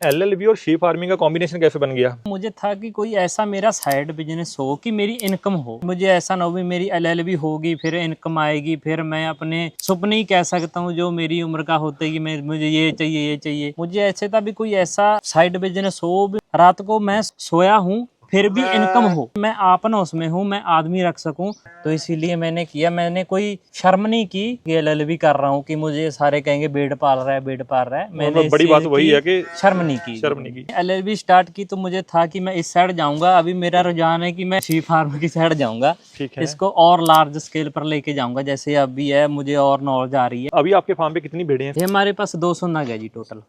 LLB और she farming का combination कैसे बन गया? मुझे था कि कोई ऐसा मेरा साइड बिजनेस हो कि मेरी इनकम हो। मुझे ऐसा ना हो भी मेरी एलएलबी होगी फिर इनकम आएगी, फिर मैं अपने सपने ही कह सकता हूँ जो मेरी उम्र का होते कि मैं मुझे ये चाहिए ये चाहिए। मुझे ऐसे था भी कोई ऐसा साइड बिजनेस हो भी रात को मैं सोया हूँ फिर भी इनकम हो, मैं आपन उसमें हूँ, मैं आदमी रख सकूं। तो इसीलिए मैंने किया। मैंने कोई शर्म नहीं की कि एलएलबी कर रहा हूँ कि मुझे सारे कहेंगे बेड पाल रहा है बेड पाल रहा है। मैंने इस बड़ी बात चीज वही की है कि शर्म नहीं की। शर्म नहीं की। एलएलबी स्टार्ट की तो मुझे था कि मैं इस साइड जाऊंगा। अभी मेरा रुझान है कि मैं शी फार्म की साइड जाऊंगा, ठीक है। इसको और लार्ज स्केल पर लेके जाऊंगा। जैसे अभी है मुझे और नॉलेज आ रही है। अभी आपके फार्म पे कितनी भेड़ें हैं? ये हमारे पास 200 नग है जी टोटल।